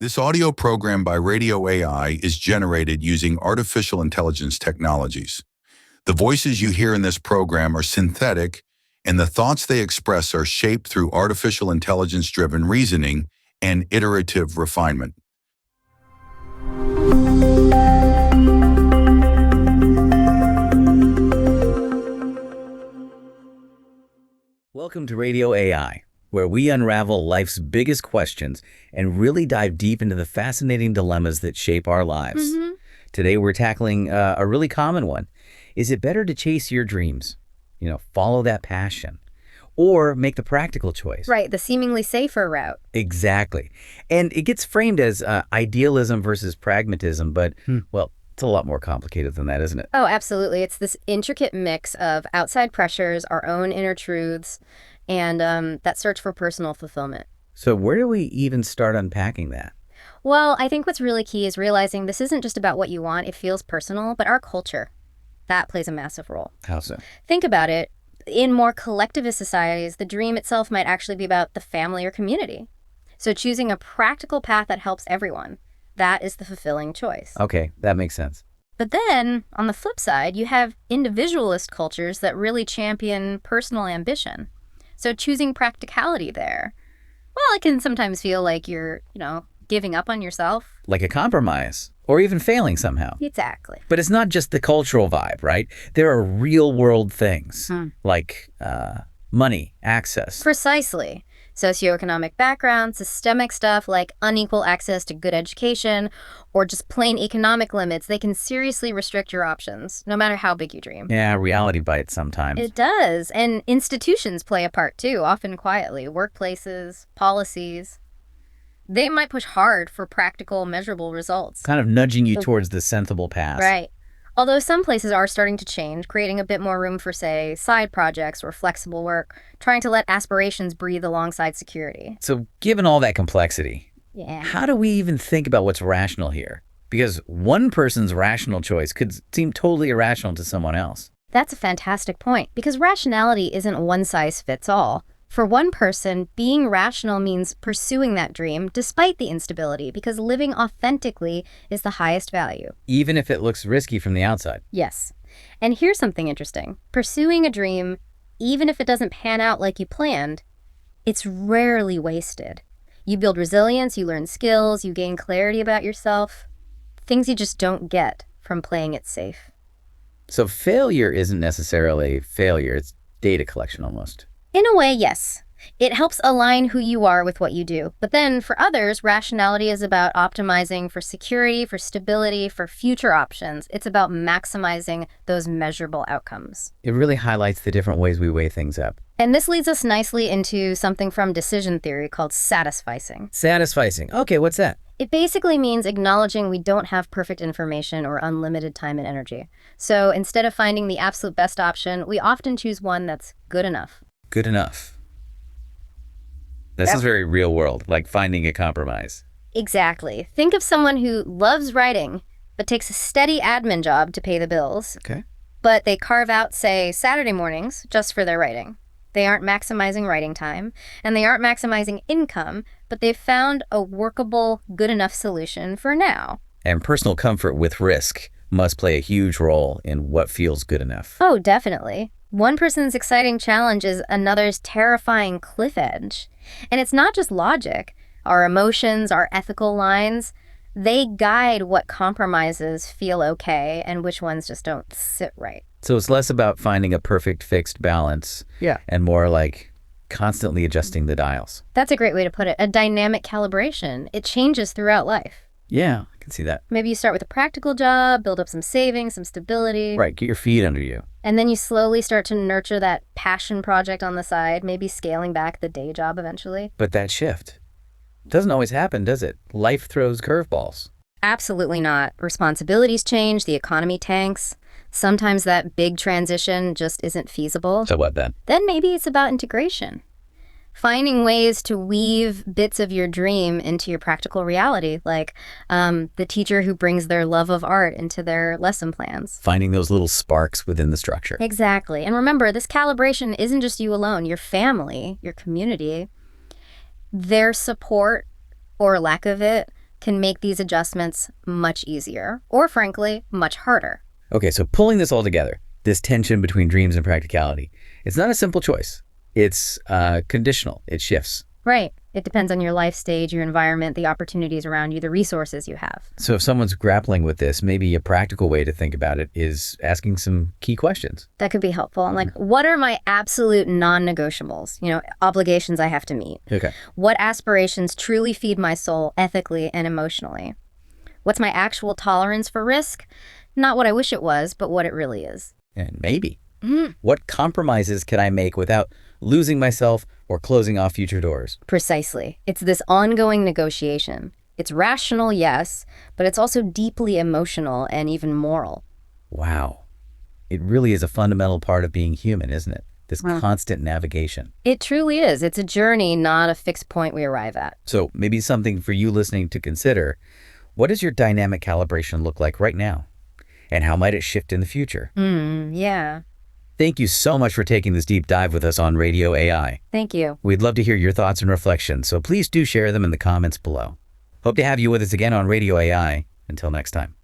This audio program by Radio AI is generated using artificial intelligence technologies. The voices you hear in this program are synthetic, and the thoughts they express are shaped through artificial intelligence-driven reasoning and iterative refinement. Welcome to Radio AI, where we unravel life's biggest questions and really dive deep into the fascinating dilemmas that shape our lives. Today, we're tackling a really common one. Is it better to chase your dreams, follow that passion, or make the practical choice? Right, the seemingly safer route. Exactly. And it gets framed as idealism versus pragmatism, but, well, it's a lot more complicated than that, isn't it? Oh, absolutely. It's this intricate mix of outside pressures, our own inner truths, and that search for personal fulfillment. So where do we even start unpacking that? Well, I think what's really key is realizing this isn't just about what you want, it feels personal, but our culture, that plays a massive role. How so? Think about it. In more collectivist societies, the dream itself might actually be about the family or community. So choosing a practical path that helps everyone, that is the fulfilling choice. Okay, that makes sense. But then, on the flip side, you have individualist cultures that really champion personal ambition. So choosing practicality there, well, it can sometimes feel like you're, giving up on yourself. Like a compromise, or even failing somehow. Exactly. But it's not just the cultural vibe, right? There are real-world things, like money, access. Precisely. Socioeconomic background, systemic stuff like unequal access to good education, or just plain economic limits, they can seriously restrict your options, no matter how big you dream. Yeah, reality bites sometimes. It does. And institutions play a part too, often quietly. Workplaces, policies. They might push hard for practical, measurable results. Kind of nudging you towards the sensible path. Right. Although some places are starting to change, creating a bit more room for, say, side projects or flexible work, trying to let aspirations breathe alongside security. So given all that complexity, Yeah. how do we even think about what's rational here? Because one person's rational choice could seem totally irrational to someone else. That's a fantastic point, because rationality isn't one size fits all. For one person, being rational means pursuing that dream despite the instability, because living authentically is the highest value. Even if it looks risky from the outside. Yes. And here's something interesting. Pursuing a dream, even if it doesn't pan out like you planned, it's rarely wasted. You build resilience, you learn skills, you gain clarity about yourself, things you just don't get from playing it safe. So failure isn't necessarily failure, it's data collection almost. In a way, yes. It helps align who you are with what you do. But then for others, rationality is about optimizing for security, for stability, for future options. It's about maximizing those measurable outcomes. It really highlights the different ways we weigh things up. And this leads us nicely into something from decision theory called satisficing. Satisficing. Okay, what's that? It basically means acknowledging we don't have perfect information or unlimited time and energy. So instead of finding the absolute best option, we often choose one that's good enough. Good enough. This is very real world, like finding a compromise. Exactly. Think of someone who loves writing, but takes a steady admin job to pay the bills. Okay. But they carve out, say, Saturday mornings just for their writing. They aren't maximizing writing time, and they aren't maximizing income, but they've found a workable, good enough solution for now. And personal comfort with risk must play a huge role in what feels good enough. Oh, definitely. One person's exciting challenge is another's terrifying cliff edge. And it's not just logic. Our emotions, our ethical lines, they guide what compromises feel okay and which ones just don't sit right. So it's less about finding a perfect fixed balance. Yeah. And more like constantly adjusting the dials. That's a great way to put it. A dynamic calibration. It changes throughout life. Yeah, I can see that. Maybe you start with a practical job, build up some savings, some stability. Right, get your feet under you. And then you slowly start to nurture that passion project on the side, maybe scaling back the day job eventually. But that shift doesn't always happen, does it? Life throws curveballs. Absolutely not. Responsibilities change, the economy tanks. Sometimes that big transition just isn't feasible. So what then? Then maybe it's about integration. Finding ways to weave bits of your dream into your practical reality, like the teacher who brings their love of art into their lesson plans. Finding those little sparks within the structure. Exactly. And remember, this calibration isn't just you alone. Your family, your community, their support or lack of it can make these adjustments much easier, or frankly, much harder. Okay, so pulling this all together, this tension between dreams and practicality, it's not a simple choice. It's conditional. It shifts. Right. It depends on your life stage, your environment, the opportunities around you, the resources you have. So if someone's grappling with this, maybe a practical way to think about it is asking some key questions. That could be helpful. And like, what are my absolute non-negotiables? Obligations I have to meet. Okay. What aspirations truly feed my soul ethically and emotionally? What's my actual tolerance for risk? Not what I wish it was, but what it really is. And maybe. What compromises can I make without losing myself or closing off future doors? Precisely. It's this ongoing negotiation. It's rational, yes, but it's also deeply emotional and even moral. Wow. It really is a fundamental part of being human, isn't it? This constant navigation. It truly is. It's a journey, not a fixed point we arrive at. So maybe something for you listening to consider. What does your dynamic calibration look like right now? And how might it shift in the future? Yeah. Thank you so much for taking this deep dive with us on Radio AI. Thank you. We'd love to hear your thoughts and reflections, so please do share them in the comments below. Hope to have you with us again on Radio AI. Until next time.